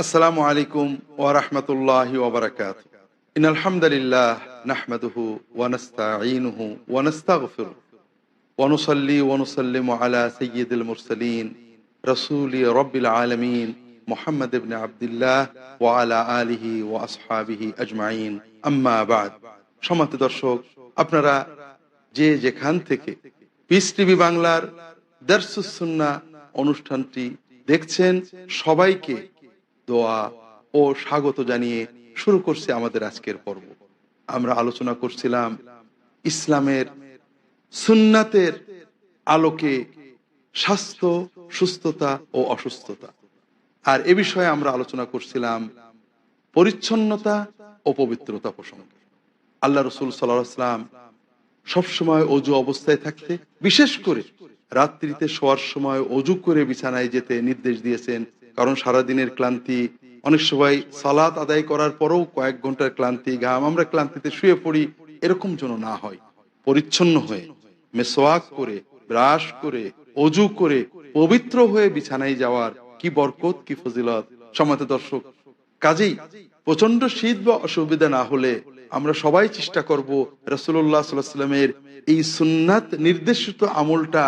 আসসালামু আলাইকুম ওয়া রাহমাতুল্লাহি ওয়া বারাকাতুহু। ইন্নাল হামদালিল্লাহ নাহমাদুহু ওয়া নাস্তাঈনুহু ওয়া নাস্তাগফিরুহ ওয়া নুসাল্লি ওয়া নুসাল্লিমু আলা সাইয়্যিদিল মুরসালিন রাসূলি রাব্বিল আলামিন মুহাম্মদ ইবনে আবদুল্লাহ ওয়া আলা আলিহি ওয়া আসহাবিহি আজমাইন। আম্মা বা'দ। সম্মানিত দর্শক, আপনারা যে যেখান থেকে পিস টিভি বাংলার দারসুস সুন্নাহ অনুষ্ঠানটি দেখছেন, সবাইকে দোয়া ও স্বাগত জানিয়ে শুরু করছি আমাদের আজকের পর্ব। আমরা আলোচনা করছিলাম ইসলামের সুন্নাতের আলোকে স্বাস্থ্য, সুস্থতা ও অসুস্থতা। আর এ বিষয়ে আমরা আলোচনা করছিলাম পরিচ্ছন্নতা ও পবিত্রতা প্রসঙ্গে। আল্লাহ রাসূল সাল্লাল্লাহু আলাইহি ওয়াসাল্লাম সবসময় অজু অবস্থায় থাকতে, বিশেষ করে রাত্রিতে শোয়ার সময় অজু করে বিছানায় যেতে নির্দেশ দিয়েছেন। কারণ সারাদিনের ক্লান্তি, অনেক সময় সালাত আদায় করার পরেও কয়েক ঘন্টার ক্লান্তি, ঘাম, আমরা ক্লান্তিতে শুয়ে পড়ি, এরকম যেন না হয়। পরিচ্ছন্ন হয়ে মেসওয়াক করে, ব্রাশ করে, অজু করে, পবিত্র হয়ে বিছানায় যাওয়ার কি বরকত, কি ফজিলত! সম্মানিত দর্শক, কাজেই প্রচন্ড শীত বা অসুবিধা না হলে আমরা সবাই চেষ্টা করব রাসূলুল্লাহ সাল্লাল্লাহু আলাইহি ওয়াসাল্লামের এই সুন্নাত নির্দেশিত আমলটা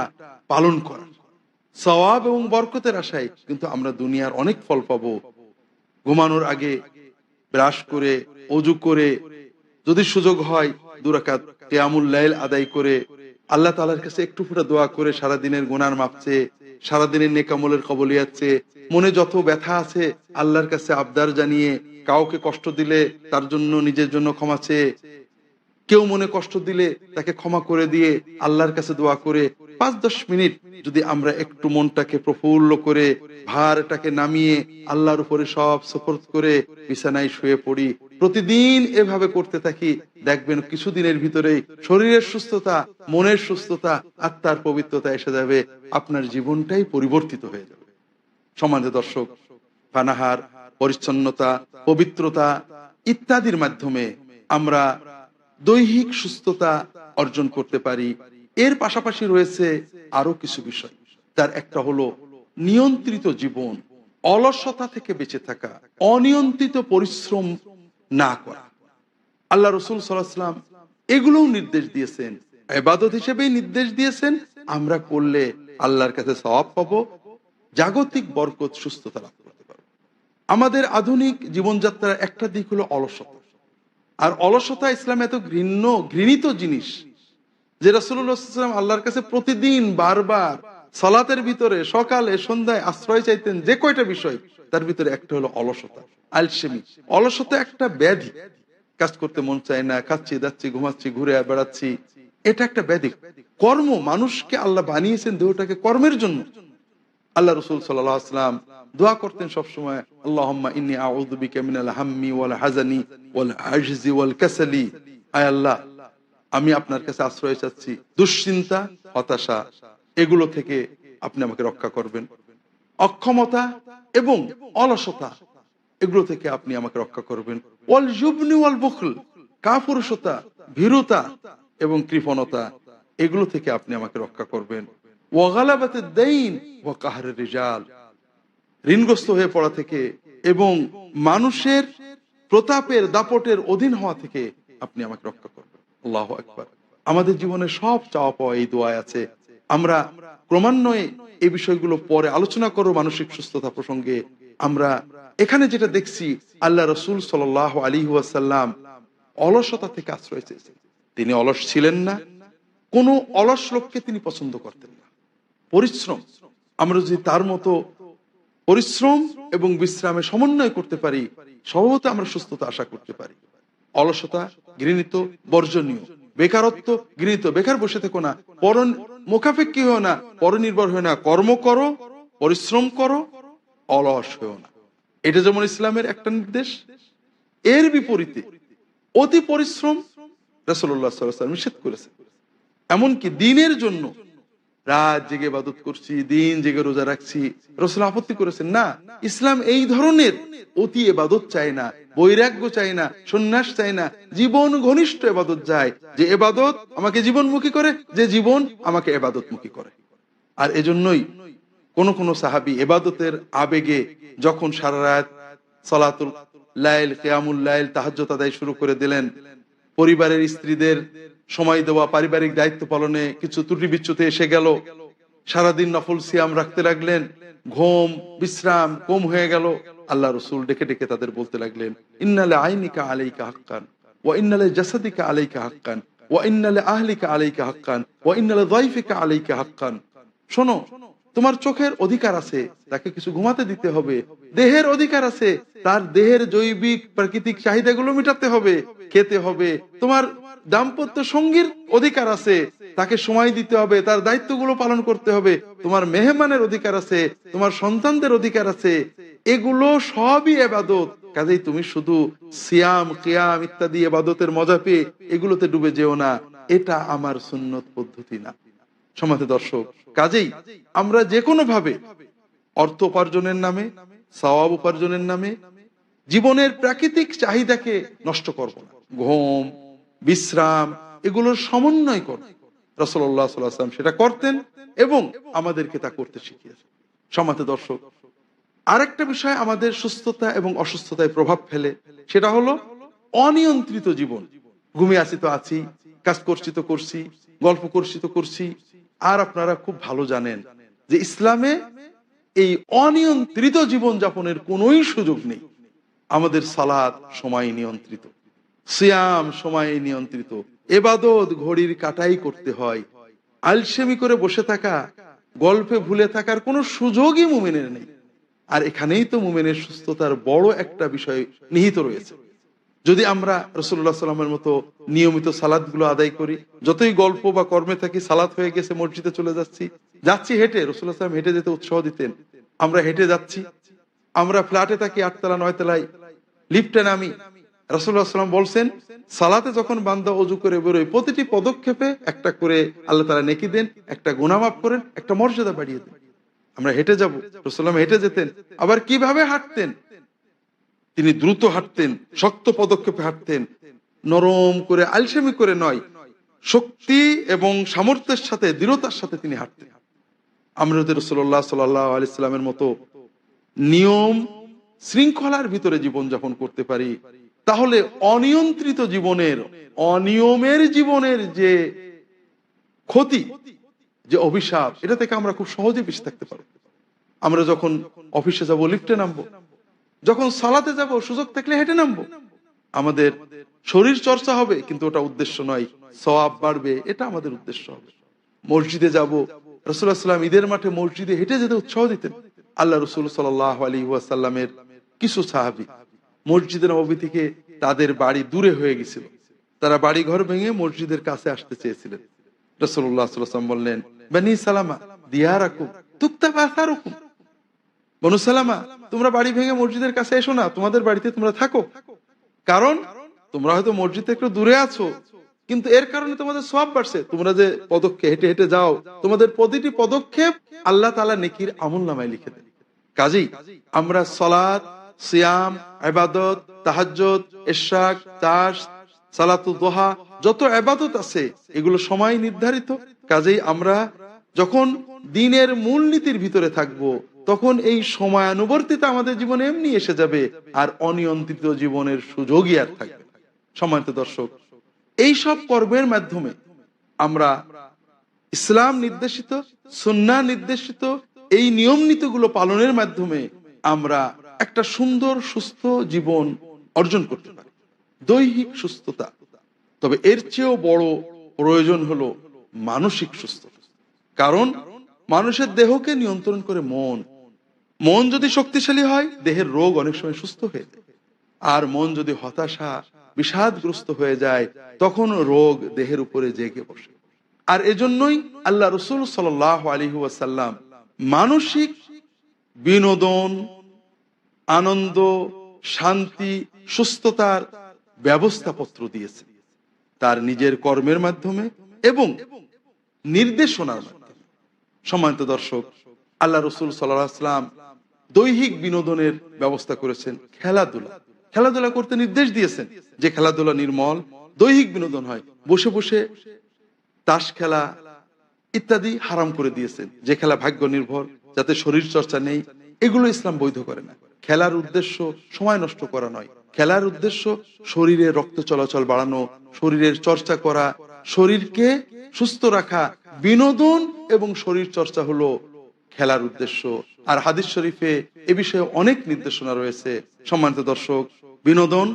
পালন করার। সওয়াব এবং বরকতের আশায় কিন্তু আমরা দুনিয়ার অনেক ফল পাবো। ঘুমানোর আগে ব্রাশ করে, অজু করে, যদি সুযোগ হয় 2 রাকাত কিয়ামুল লাইল আদায় করে আল্লাহ তাআলার কাছে একটু ফুটা দোয়া করে সারাদিনের গুনার মাপ চেয়ে, সারাদিনের নেক আমলের কবুলিয়াত চেয়ে, মনে যত ব্যথা আছে আল্লাহর কাছে আবদার জানিয়ে, কাউকে কষ্ট দিলে তার জন্য, নিজের জন্য ক্ষমা চেয়ে, কেউ মনে কষ্ট দিলে তাকে ক্ষমা করে দিয়ে আল্লাহর কাছে দোয়া করে 5-10 মিনিট যদি আমরা একটু মনটাকে প্রফুল্ল করে, ভারটাকে নামিয়ে আল্লাহর উপরে সব সুপর্দ করে বিছানায় শুয়ে পড়ি, প্রতিদিন এভাবে করতে থাকি, দেখবেন কিছুদিনের ভিতরেই শরীরের সুস্থতা, মনের সুস্থতা, আত্মার পবিত্রতা এসে যাবে। আপনার জীবনটাই পরিবর্তিত হয়ে যাবে। সম্মানিত দর্শক, পানাহার, পরিচ্ছন্নতা, পবিত্রতা ইত্যাদির মাধ্যমে আমরা দৈহিক সুস্থতা অর্জন করতে পারি। এর পাশাপাশি রয়েছে আরো কিছু বিষয়। তার একটা হলো নিয়ন্ত্রিত জীবন, অলসতা থেকে বেঁচে থাকা, অনিয়ন্ত্রিত পরিশ্রম না করা। আল্লাহ রাসূল সাল্লাল্লাহু আলাইহি ওয়াসাল্লাম এগুলোও নির্দেশ দিয়েছেন, ইবাদত হিসেবেই নির্দেশ দিয়েছেন। আমরা করলে আল্লাহর কাছে সওয়াব পাবো, জাগতিক বরকত, সুস্থতা লাভ করতে পারবো। আমাদের আধুনিক জীবনযাত্রার একটা দিক হলো অলসতা। আর অলসতা ইসলামে এত ঘৃণিত জিনিস যে রাসূলুল্লাহ সাল্লাল্লাহু আলাইহি ওয়াসাল্লাম আল্লাহর কাছে প্রতিদিন বারবার সালাতের ভিতরে, সকালে, সন্ধ্যায় আশ্রয় চাইতেন। যে কয়টা বিষয়, তার ভিতরে একটা হলো অলসতা, আলসেমি। অলসতা একটা ব্যাধি। কাজ করতে মন চায় না, খাচ্ছি, দাচ্ছি, ঘুমাচ্ছি, ঘুরে বেড়াচ্ছি, এটা একটা ব্যাধি। কর্ম, মানুষকে আল্লাহ বানিয়েছেন দেহটাকে কর্মের জন্য। আল্লাহ রাসূল সাল্লাল্লাহু আলাইহি ওয়াসাল্লাম দোয়া করতেন সব সময়, আল্লাহুম্মা ইন্নী আউযু বিকা মিনাল হাম্মি ওয়াল হাযানি ওয়াল আজজি ওয়াল কাসালি। আয় আল্লাহ, আমি আপনার কাছে আশ্রয় চাচ্ছি দুশ্চিন্তা, হতাশা, এগুলো থেকে আপনি আমাকে রক্ষা করবেন। অক্ষমতা এবং অলসতা, এগুলো থেকে আপনি আমাকে রক্ষা করবেন। ওয়াল জুবনি ওয়াল বুখল, কাপুরুষতা, ভীরুতা এবং কৃপণতা, এগুলো থেকে আপনি আমাকে রক্ষা করবেন। ওয়া গালাবাতিদ দাইন ওয়া কাহরির রিজাল, ঋণগ্রস্ত হয়ে পড়া থেকে এবং মানুষের প্রতাপের দাপটের অধীন হওয়া থেকে আপনি আমাকে রক্ষা করবেন। আল্লাহু আকবার। আমাদের জীবনে সব চাওয়া পাওয়া এই দোয়ায় আছে। আমরা ক্রমান্বয়ে এই বিষয়গুলো পরে আলোচনা করব। মানসিক সুস্থতা প্রসঙ্গে আমরা এখানে যেটা দেখছি, আল্লাহ রাসূল সাল্লাল্লাহু আলাইহি ওয়াসাল্লাম অলসতা থেকে আশ্রয় চেয়েছেন। তিনি অলস ছিলেন না, কোনো অলস লোককে তিনি পছন্দ করতেন না। পরিশ্রম, আমরা যদি তার মতো পরিশ্রম এবং বিশ্রামে সমন্বয় করতে পারি, স্বভাবত আমরা সুস্থতা আশা করতে পারি। অলসতা ঘৃণিত, বর্জনীয়। বেকারত্ব ঘৃণিত। বেকার বসে থেকো না, মুখাপেক্ষী হও না, পরনির্ভর হও না, কর্ম করো, পরিশ্রম করো, অলস হও না। এটা যেমন ইসলামের একটা নির্দেশ। এর বিপরীতে অতি পরিশ্রম রাসূলুল্লাহ সাল্লাল্লাহু আলাইহি ওয়াসাল্লাম নিষেধ করেছেন। এমনকি দিনের জন্য রাত জেগে ইবাদত করছি, দিন জেগে রোজা রাখছি, রাসূল আপত্তি করেছেন না। ইসলাম এই ধরনের অতি ইবাদত চায় না, বৈরাগ্য চায় না, সন্ন্যাস চায় না, জীবন ঘনিষ্ঠ ইবাদত চায়। যে ইবাদত আমাকে জীবনমুখী করে, যে জীবন আমাকে ইবাদতমুখী করে। আর এজন্যই কোন কোন সাহাবী ইবাদতের আবেগে যখন সারা রাত সালাতুল লাইল, কিয়ামুল লাইল, তাহাজ্জুদ আদায় শুরু করে দিলেন। পরিবারের স্ত্রীদের সময় দেওয়া, পারিবারিক দায়িত্ব পালনে কিছু ত্রুটি বিচ্যুতি এসে গেল, সারাদিন নফল সিয়াম রাখতে লাগলেন, ঘুম বিশ্রাম কম হয়ে গেল। আল্লাহ রসুল ডেকে ডেকে তাদের বলতে লাগলেন, ইন্নালে আইনিকা আলাইকা হাক্কান ওয়া ইন্নালে জাসাদিকা আলাইকা হাক্কান ওয়া ইন্নালে আহলিকা আলাইকা হাক্কান ওয়া ইন্নালে যায়ফিকা আলাইকা হাক্কান। শোনো, তোমার চোখের অধিকার আছে, তাকে কিছু ঘুমাতে দিতে হবে। দেহের অধিকার আছে, তার দেহের জৈবিক প্রাকৃতিক চাহিদাগুলো মেটাতে হবে, খেতে হবে। তোমার দাম্পত্য সঙ্গীর অধিকার আছে, তাকে সময় দিতে হবে, তার দায়িত্বগুলো পালন করতে হবে। তোমার মেহমানের অধিকার আছে, তোমার সন্তানদের অধিকার আছে। এগুলো সবই ইবাদত। কাজেই তুমি শুধু সিয়াম, কিয়াম ইত্যাদি ইবাদতের মজা পেয়ে এগুলোতে ডুবে যেও না। এটা আমার সুন্নত পদ্ধতি না। সম্মানিত দর্শক, কাজেই আমরা যে কোনো ভাবে অর্থ উপার্জনের নামে, সওয়াব উপার্জনের নামে জীবনের প্রাকৃতিক চাহিদাকে নষ্ট করব না। ঘুম, বিশ্রাম এগুলোর সমন্বয় কর। রাসূলুল্লাহ সাল্লাল্লাহু আলাইহি ওয়াসাল্লাম সেটা করতেন এবং আমাদেরকে তা করতে শিখিয়েছেন। সম্মানিত দর্শক, আরেকটা বিষয় আমাদের সুস্থতা এবং অসুস্থতায় প্রভাব ফেলে, সেটা হলো অনিয়ন্ত্রিত জীবন। ঘুমিয়ে আছি তো আছি, কাজ করছি তো করছি, গল্প করছি তো করছি। আর আপনারা খুব ভালো জানেন যে ইসলামে এই অনিয়ন্ত্রিত জীবন যাপনের কোনোই সুযোগ নেই। আমাদের সালাত সময় নিয়ন্ত্রিত, সিয়াম সময় নিয়ন্ত্রিত, ইবাদত ঘড়ির কাটাই করতে হয়। আলসেমি করে বসে থাকা, গল্পে ভুলে থাকার কোনো সুযোগই মুমিনের নেই। আর এখানেই তো মুমিনের সুস্থতার বড় একটা বিষয় নিহিত রয়েছে। যদি আমরা রাসূলুল্লাহ সাল্লামের মতো নিয়মিত সালাতগুলো আদায় করি, যতই গল্প বা কর্মে থাকি, সালাত হয়ে গেছে, মসজিদে চলে যাচ্ছি হেঁটে। রাসূলুল্লাহ সাল্লাম হেঁটে যেতে উৎসাহ দিতেন। আমরা হেঁটে যাচ্ছি, আমরা ফ্ল্যাটে থাকি 8 তলা 9 তলায়, লিফটে নামি। রাসূলুল্লাহ সাল্লাম বলছেন, সালাতে যখন বান্দা ওযু করে বেরোয়, প্রতিটি পদক্ষেপে একটা করে আল্লাহ তাআলা নেকি দেন, একটা গুনাহ মাফ করেন, একটা মর্যাদা বাড়িয়ে দেন। আমরা হেঁটে যাব, রাসূলুল্লাহ হেঁটে যেতেন। আবার কিভাবে হাঁটতেন? তিনি দ্রুত হাঁটতেন, শক্ত পদক্ষেপে হাঁটতেন, নরম করে আলসেমি করে নয়, শক্তি এবং সামর্থ্যের সাথে, দৃঢ়তার সাথে তিনি হাঁটতেন। আমরা যদি রাসূলুল্লাহ সাল্লাল্লাহু আলাইহি সাল্লামের মতো নিয়ম শৃঙ্খলার ভিতরে জীবন যাপন করতে পারি, তাহলে অনিয়ন্ত্রিত জীবনের, অনিয়মের জীবনের যে ক্ষতি, যে অভিশাপ, এটা থেকে আমরা খুব সহজে বেঁচে থাকতে পারবো। আমরা যখন অফিসে যাব লিফটে নামবো, যখন সালাতে যাব সুযোগ থাকলে হেঁটে নামবো। আমাদের শরীর চর্চা হবে, কিন্তু ওটা উদ্দেশ্য নয়, সওয়াব বাড়বে, এটা আমাদের উদ্দেশ্য হবে। মসজিদে যাব, রাসূলুল্লাহ সাল্লাল্লাহু আলাইহি ওয়াসাল্লাম ঈদের মাঠে মসজিদে হেঁটে যেতে উৎসাহ দিতেন। আল্লাহ রাসূল সাল্লাল্লাহু আলাইহি ওয়াসাল্লামের কিছু সাহাবী মসজিদে নববী থেকে তাদের বাড়ি দূরে হয়ে গেছিল, তারা বাড়ি ঘর ভেঙে মসজিদের কাছে আসতে চেয়েছিলেন। রাসূলুল্লাহ সাল্লাল্লাহু আলাইহি ওয়াসাল্লাম বললেন, বনি সালামা দিয়ারাকুম তুকতাবা আসারুকুম, বনু সালামা তোমরা বাড়ি ভেঙে মসজিদের কাছে এসো না, তোমাদের বাড়িতে তোমরা থাকো। কারণ তোমরা হয়তো মসজিদ থেকে একটু দূরে আছো, কিন্তু এর কারণে তোমাদের সওয়াব বাড়ছে। তোমরা যে পদক্ষেপে হেঁটে হেঁটে যাও, তোমাদের প্রতিটি পদক্ষেপ আল্লাহ তাআলা নেকির আমলনামায় লিখে দেন। কাজেই আমরা সালাত, সিয়াম, ইবাদত, তাহাজ্জুদ, ইশরাক, তাশ, সালাতুদ দুহা, যত ইবাদত আছে এগুলো সময় নির্ধারিত। কাজেই আমরা যখন দ্বীনের মূলনীতির ভিতরে থাকবো, তখন এই সময়ানুবর্তিতা আমাদের জীবনে এমনি এসে যাবে, আর অনিয়ন্ত্রিত জীবনের সুযোগই আর থাকবে না। সম্মানিত দর্শক, এই সব কর্মের মাধ্যমে আমরা ইসলাম নির্দেশিত, সুন্নাহ নির্দেশিত এই নিয়ম নীতিগুলো পালনের মাধ্যমে আমরা একটা সুন্দর সুস্থ জীবন অর্জন করতে পারি, দৈহিক সুস্থতা। তবে এর চেয়েও বড় প্রয়োজন হলো মানসিক সুস্থতা। কারণ মানুষের দেহকে নিয়ন্ত্রণ করে মন। মন যদি শক্তিশালী হয়, দেহের রোগ অনেক সময় সুস্থ হয়ে যায়। আর মন যদি হতাশা, বিষাদগ্রস্ত হয়ে যায়, তখন রোগ দেহের উপরে জেগে বসে। আর এজন্যই আল্লাহ রাসূল সাল্লাল্লাহু আলাইহি ওয়াসাল্লাম মানসিক বিনোদন, আনন্দ, শান্তি, সুস্থতার ব্যবস্থাপত্র দিয়েছেন তার নিজের কর্মের মাধ্যমে এবং নির্দেশনার মাধ্যমে। সম্মানিত দর্শক, আল্লাহ রাসূল সাল্লাল্লাহু আলাইহি ওয়াসাল্লাম দৈহিক বিনোদনের ব্যবস্থা করেছেন। খেলাধুলা করতে নির্দেশ দিয়েছেন, যে খেলাধুলা নির্মল, দৈহিক বিনোদন হয়। বসে বসে তাস খেলা ইত্যাদি হারাম করে দিয়েছেন। যে খেলা ভাগ্য নির্ভর, যাতে শরীর চর্চা নেই, এগুলো ইসলাম বৈধ করে না। খেলার উদ্দেশ্য সময় নষ্ট করা নয়, খেলার উদ্দেশ্য শরীরে রক্ত চলাচল বাড়ানো, শরীরের চর্চা করা, শরীরকে সুস্থ রাখা। বিনোদন এবং শরীর চর্চা হলো খেলার উদ্দেশ্য। আর হাদিস শরীফে এ বিষয়ে অনেক নির্দেশনা রয়েছে। সম্মানিত দর্শক, বিনোদন,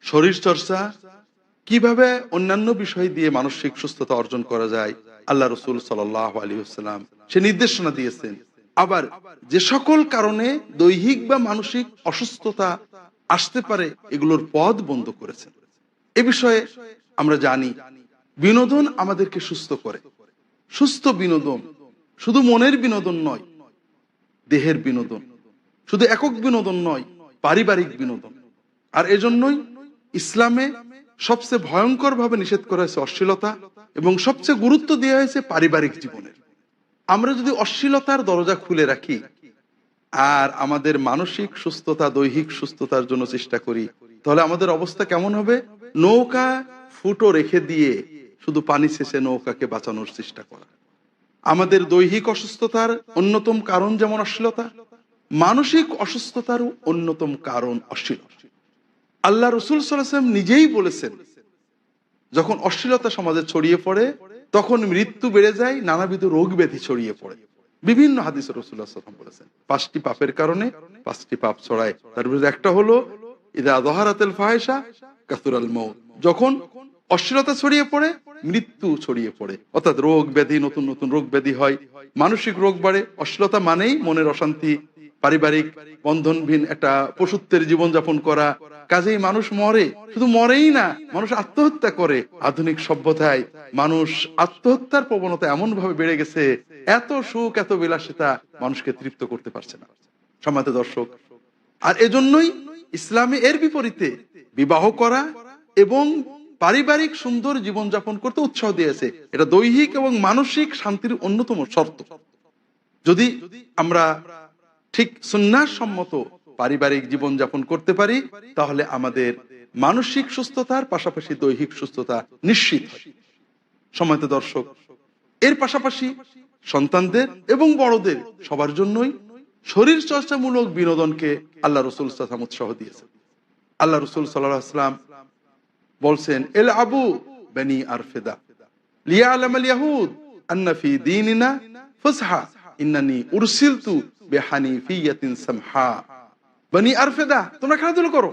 শরীর চর্চা, কিভাবে অন্যান্য বিষয় দিয়ে মানসিক সুস্থতা অর্জন করা যায়, আল্লাহ রসুল সাল্লাল্লাহু আলাইহি ওয়াসাল্লাম সে নির্দেশনা দিয়েছেন। আবার যে সকল কারণে দৈহিক বা মানসিক অসুস্থতা আসতে পারে এগুলোর পথ বন্ধ করেছেন। এ বিষয়ে আমরা জানি বিনোদন আমাদেরকে সুস্থ করে। সুস্থ বিনোদন শুধু মনের বিনোদন নয়, দেহের বিনোদন, শুধু একক বিনোদন নয়, পারিবারিক বিনোদন। আর এজন্যই ইসলামে সবচেয়ে ভয়ঙ্কর ভাবে নিষেধ করা হয়েছে অশ্লীলতা, এবং সবচেয়ে গুরুত্ব দেওয়া হয়েছে পারিবারিক জীবনের। আমরা যদি অশ্লীলতার দরজা খুলে রাখি আর আমাদের মানসিক সুস্থতা, দৈহিক সুস্থতার জন্য চেষ্টা করি, তাহলে আমাদের অবস্থা কেমন হবে? নৌকা ফুটো রেখে দিয়ে শুধু পানি শেষে নৌকাকে বাঁচানোর চেষ্টা করা। আমাদের দৈহিক অসুস্থতার অন্যতম কারণ যেমন অশ্লীলতা, মানসিক অসুস্থতারও অন্যতম কারণ অশ্লীলতা। আল্লাহ রসুল সাল্লাল্লাহু আলাইহি ওয়াসাল্লাম নিজেই বলেছেন, যখন অশ্লীলতা সমাজে ছড়িয়ে পড়ে তখন মৃত্যু বেড়ে যায়, নানাবিধ রোগ ব্যাধি ছড়িয়ে পড়ে। বিভিন্ন হাদিসে রাসূলুল্লাহ সাল্লাল্লাহু আলাইহি ওয়াসাল্লাম বলেছেন 5টি পাপের কারণে 5টি পাপ ছড়ায়। তার মধ্যে একটা হলো ইযা যাহারাতিল ফাহিশা কাসুরাল মাউত, যখন অশ্লীলতা ছড়িয়ে পড়ে মৃত্যু ছড়িয়ে পড়ে, অর্থাৎ রোগ ব্যাধি, নতুন নতুন রোগ ব্যাধি হয়, মানসিক রোগ বাড়ে। অশ্লীলতা মানেই মনের অশান্তি, পারিবারিক বন্ধনহীন একটা পশুত্বের জীবনযাপন করা। কাজেই মানুষ মরে, শুধু মরেই না, মানুষ আত্মহত্যা করে। আধুনিক সভ্যতায় মানুষ আত্মহত্যার প্রবণতা এমন ভাবে বেড়ে গেছে, এত সুখ, এত বিলাসিতা মানুষকে তৃপ্ত করতে পারছে না। সম্মানিত দর্শক, আর এজন্যই ইসলামে এর বিপরীতে বিবাহ করা এবং পারিবারিক সুন্দর জীবনযাপন করতে উৎসাহ দিয়েছে। এটা দৈহিক এবং মানসিক শান্তির অন্যতম শর্ত। যদি আমরা ঠিক সুন্নাহ সম্মত পারিবারিক জীবন যাপন করতে পারি, তাহলে আমাদের মানসিক সুস্থতার পাশাপাশি দৈহিক সুস্থতা নিশ্চিত হয়। সম্মানিত দর্শক, এর পাশাপাশি সন্তানদের এবং বড়দের সবার জন্যই শরীর চর্চামূলক বিনোদনকে আল্লাহ রসুল সাল্লাল্লাহু আলাইহি ওয়াসাল্লাম উৎসাহ দিয়েছেন। আল্লাহ রসুল সাল্লাল্লাহু আলাইহি ওয়াসাল্লাম বলছেন, এল আবু বানি আরফেদা লিয়ালামাল ইয়াহুদ আন্না ফি দীনিনা ফাসহা ইন্নানি উরসিলতু বিহানিফিয়াতিন সামহা। বানি আরফেদা, তোমরা খেলাধুলো করো,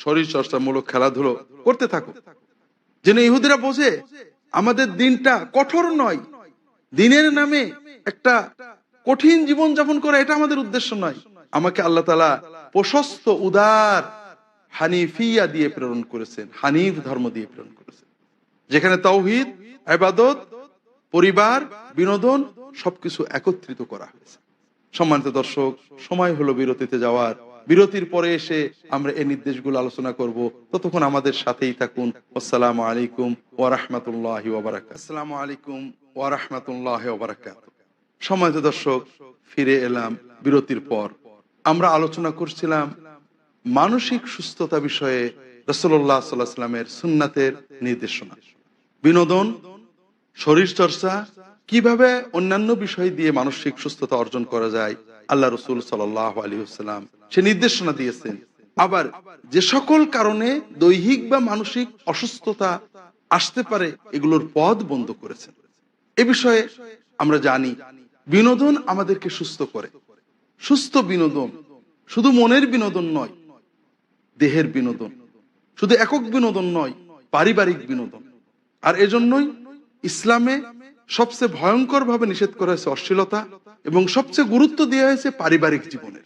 শরীর চর্চামূলক খেলাধুলো করতে থাকো, যেন ইহুদিরা বোঝে আমাদের দিনটা কঠোর নয়। দিনের নামে একটা কঠিন জীবন যাপন করা এটা আমাদের উদ্দেশ্য নয়। আমাকে আল্লাহ তাআলা প্রশস্ত উদার হানিফিয়া দিয়ে প্রেরণ করেছেন, হানিফ ধর্ম দিয়ে প্রেরণ করেছেন, যেখানে তাওহীদ, ইবাদত, পরিবার, বিনোদন সবকিছু একত্রিত করা হয়েছে। সম্মানিত দর্শক, সময় হলো বিরতিতে যাওয়ার। বিরতির পরে এসে আমরা এই নির্দেশগুলো আলোচনা করব। ততক্ষণ আমাদের সাথেই থাকুন। আসসালামু আলাইকুম ওয়া রাহমাতুল্লাহি ওয়া বারাকাতুহু। আসসালামু আলাইকুম ওয়া রাহমাতুল্লাহি ওয়া বারাকাতুহু। সম্মানিত দর্শক, ফিরে এলাম বিরতির পর। আমরা আলোচনা করছিলাম মানসিক সুস্থতা বিষয়ে রাসূলুল্লাহ সাল্লাল্লাহু আলাইহি ওয়াসাল্লামের সুন্নাতের নির্দেশনা। বিনোদন, শরীর চর্চা, কিভাবে অন্যান্য বিষয় দিয়ে মানসিক সুস্থতা অর্জন করা যায়, আল্লাহ রসুল সাল্লাল্লাহু আলাইহি ওয়াসাল্লাম সে নির্দেশনা দিয়েছেন। আবার যে সকল কারণে দৈহিক বা মানসিক অসুস্থতা আসতে পারে এগুলোর পথ বন্ধ করেছেন। এ বিষয়ে আমরা জানি বিনোদন আমাদেরকে সুস্থ করে। সুস্থ বিনোদন শুধু মনের বিনোদন নয়, দেহের বিনোদন, শুধু একক বিনোদন নয়, পারিবারিক বিনোদন। আর এজন্যই ইসলামে সবচেয়ে ভয়ঙ্কর ভাবে নিষেধ করা হয়েছে অশ্লীলতা, এবং সবচেয়ে গুরুত্ব দেওয়া হয়েছে পারিবারিক জীবনের।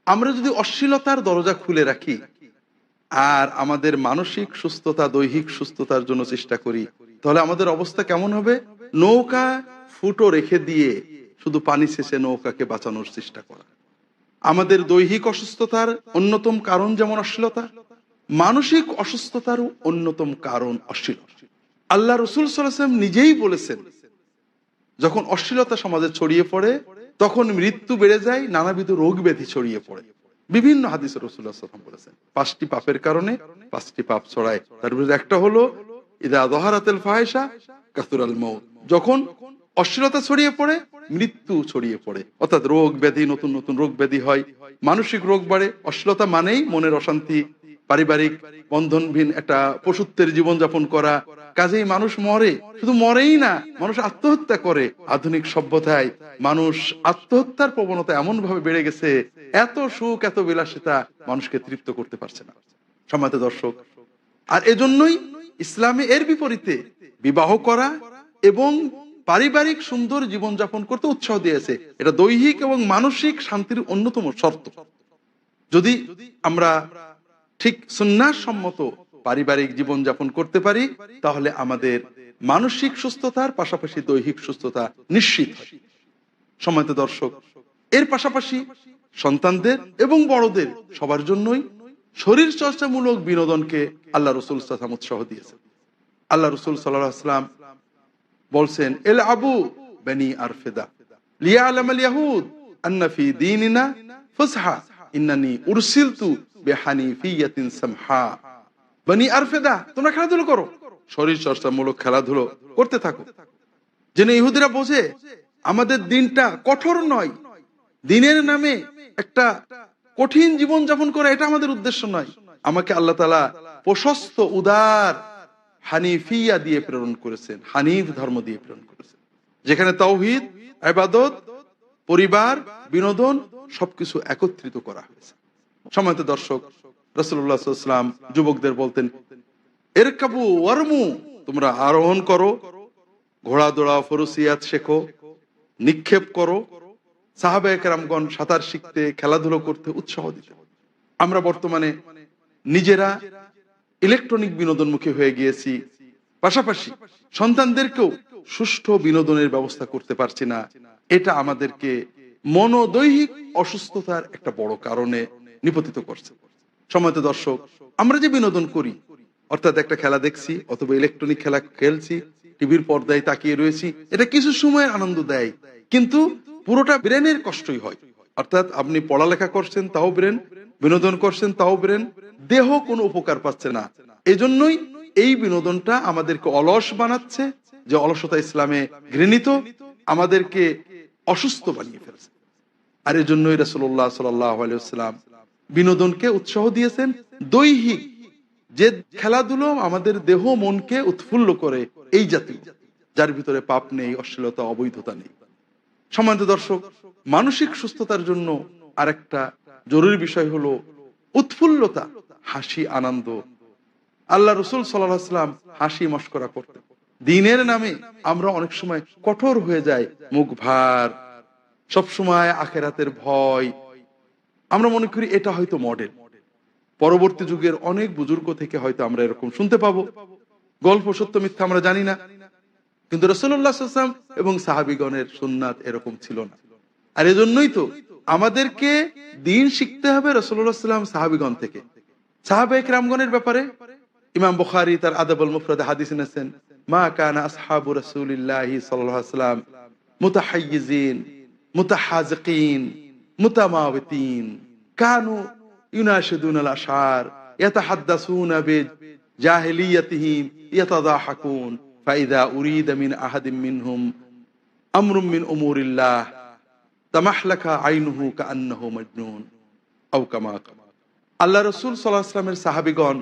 আমরা যদি অশ্লীলতার দরজা খুলে রাখি আর আমাদের মানসিক সুস্থতা, দৈহিক সুস্থতার জন্য চেষ্টা করি, তাহলে আমাদের অবস্থা কেমন হবে? নৌকা ফুটো রেখে দিয়ে শুধু পানি শেষে নৌকাকে বাঁচানোর চেষ্টা করা। আমাদের দৈহিক অসুস্থতার অন্যতম কারণ যেমন অশ্লীলতা, মানসিক অসুস্থতারও অন্যতম কারণ অশ্লীলতা। আল্লাহ রসুল সাল্লাল্লাহু আলাইহি ওয়াসাল্লাম নিজেই বলেছেন, যখন অশ্লীলতা সমাজে ছড়িয়ে পড়ে তখন মৃত্যু বেড়ে যায়, নানাবিধ রোগ ব্যাধি ছড়িয়ে পড়ে। বিভিন্ন হাদিসে রাসূলুল্লাহ সাল্লাল্লাহু আলাইহি ওয়াসাল্লাম বলেছেন 5টি পাপের কারণে 5টি পাপ ছড়ায়। তার মধ্যে একটা হলো ইযা যাহারাতিল ফাহিশা কাসুরাল মাউত, যখন অশ্লীলতা ছড়িয়ে পড়ে, মৃত্যু ছড়িয়ে পড়ে, অর্থাৎ রোগ ব্যাধি, নতুন নতুন রোগ ব্যাধি হয়, মানসিক রোগ বাড়ে। অশ্লীলতা মানেই মনের অশান্তি, পারিবারিক বন্ধনহীন একটা পশুত্বের জীবনযাপন করা। কাজেই মানুষ মরে, শুধু মরেই না, মানুষ আত্মহত্যা করে। আধুনিক সভ্যতায় মানুষ আত্মহত্যার প্রবণতা এমন ভাবে বেড়ে গেছে, এত সুখ, এত বিলাসিতা মানুষকে তৃপ্ত করতে পারছে না। সম্মানিত দর্শক, আর এজন্যই ইসলামে এর বিপরীতে বিবাহ করা এবং পারিবারিক সুন্দর জীবনযাপন করতে উৎসাহ দিয়েছে। এটা দৈহিক এবং মানসিক শান্তির অন্যতম শর্ত। যদি আমরা ঠিক সুন্নাহ সম্মত পারিবারিক জীবনযাপন করতে পারি, তাহলে আমাদের মানসিক সুস্থতার পাশাপাশি দৈহিক সুস্থতা নিশ্চিত হয়। সম্মানিত দর্শক, এর পাশাপাশি সন্তানদের এবং বড়দের সবার জন্যই শরীর চর্চামূলক বিনোদনকে আল্লাহ রসুল সাল্লাল্লাহু আলাইহি ওয়াসাল্লাম উৎসাহ দিয়েছেন। আল্লাহ রসুল সাল্লাল্লাহু আলাইহি ওয়াসাল্লাম বলছেন, এল আবু বানি আরফিদা লিয়ালামাল ইয়াহুদ আন্না ফি দীনিনা ফাসহা ইন্নানি উরসিলতু বিহানিফিয়াতিন সামহা। বানি আরফিদা, তোমরা খেলাধুলো করো, শরীর চর্চামূলক খেলাধুলো করতে থাকো, যেন ইহুদিরা বোঝে আমাদের দিনটা কঠোর নয়, দিনের নামে একটা কঠিন জীবন যাপন করা এটা আমাদের উদ্দেশ্য নয়। আমাকে আল্লাহ তাআলা প্রশস্ত উদার হানিফিয়া দিয়ে প্রেরণ করেছেন, হানিফ ধর্ম দিয়ে প্রেরণ করেছেন, যেখানে তাওহীদ, ইবাদত, পরিবার, বিনোদন সবকিছু একত্রিত করা হয়েছে। সম্মানিত দর্শক, রাসূলুল্লাহ সাল্লাল্লাহু আলাইহি ওয়াসাল্লাম যুবকদের বলতেন, ইরকাবু ওয়ারমু, তোমরা আরোহণ করো, ঘোড়া দৌড়াও, ফরসিয়াত শেখো, নিক্ষেপ করো। সাহাবায়ে কেরামগণ সাঁতার শিখতে, খেলাধুলো করতে উৎসাহ দিতেন। আমরা বর্তমানে নিজেরা ইলেকট্রনিক বিনোদনমুখী হয়ে গিয়েছি, পাশাপাশি সন্তানদেরকেও সুষ্ঠু বিনোদনের ব্যবস্থা করতে পারছি না। এটা আমাদেরকে মনোদৈহিক অসুস্থতার একটা বড় কারণে নিপতিত করছে। সম্মানিত দর্শক, আমরা যে বিনোদন করি, অর্থাৎ একটা খেলা দেখছি অথবা ইলেকট্রনিক খেলা খেলছি, টিভির পর্দায় তাকিয়ে রয়েছি, এটা কিছু সময়ের আনন্দ দেয়, কিন্তু পুরোটা ব্রেনের কষ্টই হয়। অর্থাৎ আপনি পড়ালেখা করছেন তাও ব্রেন, বিনোদন করছেন তাও ব্রেন, দেহ কোনো উপকার পাচ্ছে না। এজন্যই এই বিনোদনটা আমাদেরকে অলস বানাচ্ছে, যে অলসতা ইসলামে ঘৃণিত, আমাদেরকে অসুস্থ বানিয়ে ফেলছে। আর এজন্যই রাসূলুল্লাহ সাল্লাল্লাহু আলাইহি ওয়াসাল্লাম বিনোদনকে উৎসাহ দিয়েছেন। দৈহিক যে খেলাধুলো আমাদের দেহ মনকে উৎফুল্ল করে, এই জাতীয়, যার ভিতরে পাপ নেই, অশ্লীলতা, অবৈধতা নেই। সম্মানিত দর্শক, মানসিক সুস্থতার জন্য আরেকটা জরুরি বিষয় হলো উৎফুল্লতা, হাসি, আনন্দ। আল্লাহ রসুল সাল্লাল্লাহু আলাইহি ওয়াসাল্লাম হাসি মশকরা করতেন। দিনের নামে আমরা অনেক সময় কঠোর হয়ে যাই, মুখ ভার, সবসময় আখেরাতের ভয়। আমরা মনে করি এটা হয়তো মডেল। পরবর্তী যুগের অনেক বুজুর্গ থেকে হয়তো আমরা এরকম শুনতে পাবো। গল্প সত্য মিথ্যা আমরা জানি না, কিন্তু রাসূলুল্লাহ সাল্লাল্লাহু আলাইহি ওয়াসাল্লাম এবং সাহাবীগণের সুন্নাত এরকম ছিল না। আর এজন্যই তো আমাদেরকে দ্বীন শিখতে হবে রাসূলুল্লাহ সাল্লাল্লাহু আলাইহি ওয়াসাল্লাম, সাহাবীগণ থেকে। সাহাবায়ে কেরামগণের ব্যাপারে ইমাম বুখারী তার আদাবুল মুফরাদে হাদিস এনেছেন, মা কানা আসহাবু রাসূলিল্লাহি সাল্লাল্লাহু আলাইহি ওয়াসাল্লাম মুতাহাইয়িজিন মুতাহাজিকিন মুতামাওয়াতিন কানু ইউনাশিদুনাল আশআর ইয়াতাহাদ্দাসুনা বিজাহিলিয়াতিহিম ইয়াতাদাহাকুন ফাইদা উরিদা মিন আহাদিম মিনহুম আমরুম মিন উমুরিল্লাহ তামাহলাকা আইনুহু কাআন্নাহু মাজনুন আও কামা ক্বাল। আল্লাহ রাসূল সাল্লাল্লাহু আলাইহি ওয়াসাল্লামের সাহাবীগণ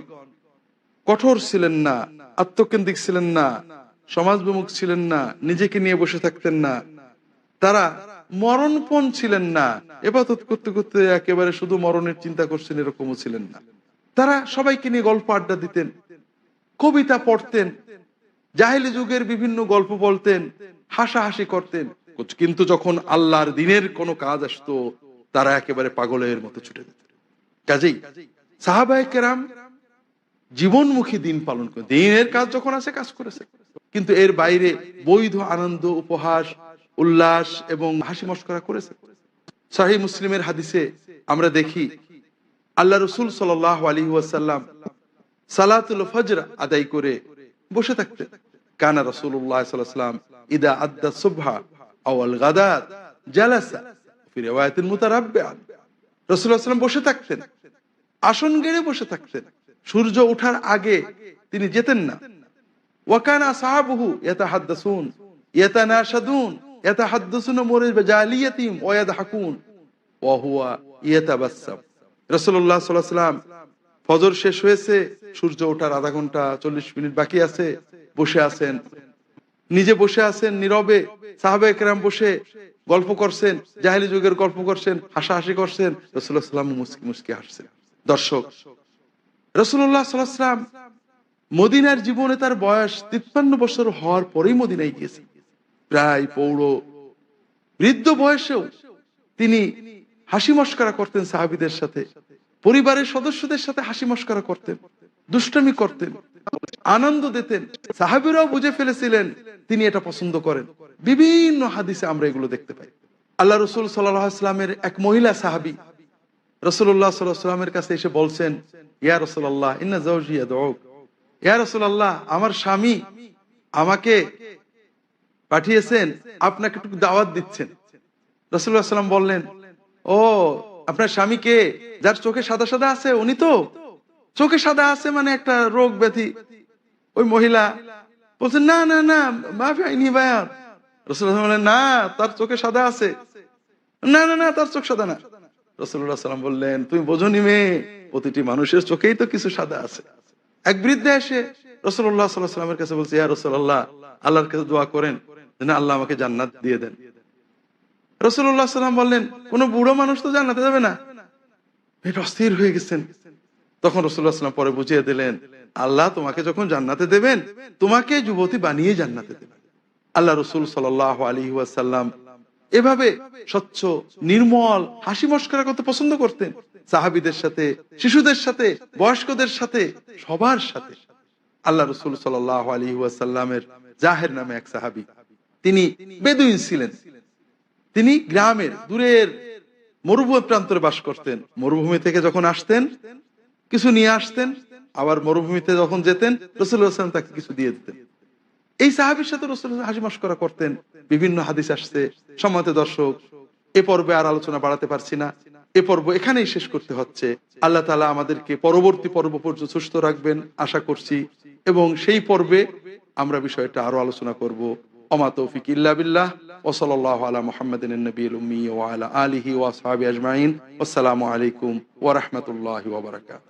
কঠোর ছিলেন না, আত্মকেন্দ্রিক ছিলেন না, সমাজবিমুখ ছিলেন না, নিজেকে নিয়ে বসে থাকতেন না, তারা মরণপণ ছিলেন না, ইবাদত করতে করতে একেবারে শুধু মরণের চিন্তা করছেন এরকমও ছিলেন না। তারা সবাইকে নিয়ে গল্প আড্ডা দিতেন, কবিতা পড়তেন, জাহেলি যুগের বিভিন্ন গল্প বলতেন, হাসাহাসি করতেন। কিন্তু যখন আল্লাহর দ্বীনের কোনো কাজ আসতো, তারা একেবারে পাগলের মতো ছুটে যেত। কাজেই সাহাবায়ে কেরাম জীবনমুখী দিন পালন করে, দ্বীনের কাজ যখন আছে কাজ করেছে, কিন্তু এর বাইরে বৈধ আনন্দ, উপহাস, উল্লাস এবং হাসি মশকরা করেছে। সহিহ মুসলিমের হাদিসে আমরা দেখি আল্লাহ রাসূল সাল্লাল্লাহু আলাইহি ওয়াসাল্লাম সালাতুল ফজর আদায় করে বসে থাকতেন। কানা রাসূলুল্লাহ সাল্লাল্লাহু আলাইহি ওয়াসাল্লাম ইদা আদ্দা সুবহা আও আল গাদাত জালাসা ফি রিওয়ায়াতিন মুতারাব্বিআন। রাসূলুল্লাহ সাল্লাল্লাহু আলাইহি ওয়াসাল্লাম বসে থাকতেন, আসন গেড়ে বসে থাকতেন, সূর্য ওঠার আগে তিনি যেতেন না। ওয়া কানা আসহাবুহু ইয়াতাহাদ্দাসুন ইয়াতানাশাদুন ইয়াতাহাদ্দাসুনা মুরজালিয়াতিম ওয়া ইয়াদহাকুন ওয়া হুয়া ইয়াতাবাসসাম। রাসূলুল্লাহ সাল্লাল্লাহু আলাইহি ওয়াসাল্লাম ফজর শেষ হয়েছে, সূর্য ওঠার আধা ঘন্টা 40 মিনিট বাকি আছে, বসে আছেন, নিজে বসে আছেন নীরবে, সাহাবায়ে কেরাম বসে গল্প করছেন, জাহেলি যুগের গল্প করছেন, হাসাহাসি করছেন, রাসূলুল্লাহ সাল্লাল্লাহু আলাইহি ওয়াসাল্লাম মুস্কি মুস্কি হাসছেন। দর্শক, রাসূলুল্লাহ সাল্লাল্লাহু আলাইহি ওয়াসাল্লাম মদিনার জীবনে তার বয়স 53 বছর হওয়ার পরেই মদিনায় গিয়েছেন। প্রায় পৌড় বৃদ্ধ বয়সেও তিনি হাসি মশকরা করতেন সাহাবীদের সাথে, পরিবারের সদস্যদের সাথে হাসি মশকরা করতেন, দুষ্টামি করতেন, আনন্দ দিতেন। সাহাবীরাও বুঝে ফেলেছিলেন তিনি এটা পছন্দ করেন। বিভিন্ন হাদিসে আমরা এগুলো দেখতে পাই। আল্লাহ রাসূল সাল্লাল্লাহু আলাইহি ওয়াসাল্লামের এক মহিলা সাহাবী রাসূলুল্লাহ সাল্লাল্লাহু আলাইহি ওয়াসাল্লামের কাছে এসে বলছেন, ইয়া রাসূলুল্লাহ ইন্না যাওজি ইয়াদউক, ইয়া রাসূলুল্লাহ আমার স্বামী আমাকে পাঠিয়েছেন, আপনাকে একটু দাওয়াত দিচ্ছেন। রাসূলুল্লাহ সাল্লাল্লাহু আলাইহি ওয়াসাল্লাম বললেন, ও আপনার স্বামী কে? যার চোখে সাদা সাদা আছে উনি তো? চোখে সাদা আছে মানে একটা রোগ ব্যাধি। ওই মহিলা বলছেন, না না না মাফি আইনি বায়ান। রাসূলুল্লাহ বললেন, না তার চোখে সাদা আছে, না না না তার চোখ সাদা না। রাসূলুল্লাহ সাল্লাল্লাহু আলাইহি ওয়াসাল্লাম বললেন, তুমি বোঝোনি মেয়ে, প্রতিটি মানুষের চোখেই তো কিছু সাদা আছে। এক বৃদ্ধা এসে রাসূলুল্লাহ সাল্লাল্লাহু আলাইহি ওয়াসাল্লামের কাছে বলছে, ইয়া রাসূলুল্লাহ আল্লাহর কাছে দোয়া করেন যেন আল্লাহ আমাকে জান্নাত দিয়ে দেন। রাসূলুল্লাহ সাল্লাল্লাহু আলাইহি ওয়াসাল্লাম বললেন, কোন বুড়ো মানুষ তো জান্নাতে যাবে না। এটা অস্থির হয়ে গেছেন। তখন রাসূলুল্লাহ সাল্লাল্লাহু আলাইহি ওয়াসাল্লাম পরে বুঝিয়ে দিলেন, আল্লাহ তোমাকে যখন জান্নাতে দেবেন, তোমাকে যুবতী বানিয়ে জান্নাতে দেবেন। আল্লাহ রাসূল সাল্লাল্লাহু আলাইহি ওয়াসাল্লাম এভাবে স্বচ্ছ নির্মল হাসি মশকরা করতে পছন্দ করতেন, সাহাবীদের সাথে, শিশুদের সাথে, বয়স্কদের সাথে, সবার সাথে। আল্লাহ রাসূল সাল্লাল্লাহু আলাইহি ওয়াসাল্লামের জাহের নামে এক সাহাবী, তিনি বেদুইন ছিলেন। তিনি গ্রামের দূরের মরুভূমি প্রান্তরে বাস করতেন। মরুভূমি থেকে যখন আসতেন কিছু নিয়ে আসতেন, আবার মরুভূমিতে যখন যেতেন রাসূলুল্লাহ সাল্লাল্লাহু আলাইহি ওয়াসাল্লাম তাকে কিছু দিয়ে দিতেন। এই সাহাবীর সাথে রাসূলুল্লাহ হাসি মশকরা করতেন। বিভিন্ন হাদিস আসছে। সম্মানিত দর্শক, এ পর্বে আর আলোচনা বাড়াতে পারছি না, এ পর্ব এখানেই শেষ করতে হচ্ছে। আল্লাহ তাআলা আমাদেরকে পরবর্তী পর্ব পর্যন্ত সুস্থ রাখবেন আশা করছি, এবং সেই পর্বে আমরা বিষয়টা আরো আলোচনা করব। ওমা তৌফিক ইল্লা বিল্লাহ ওয়া সাল্লাল্লাহু আলা মুহাম্মাদিন নবিয়্যিল উম্মি ওয়া আলা আলিহি ওয়া আসহাবিহি আজমাইন। আসসালামু আলাইকুম ওয়া রাহমাতুল্লাহি ওয়া বারাকাতুহু।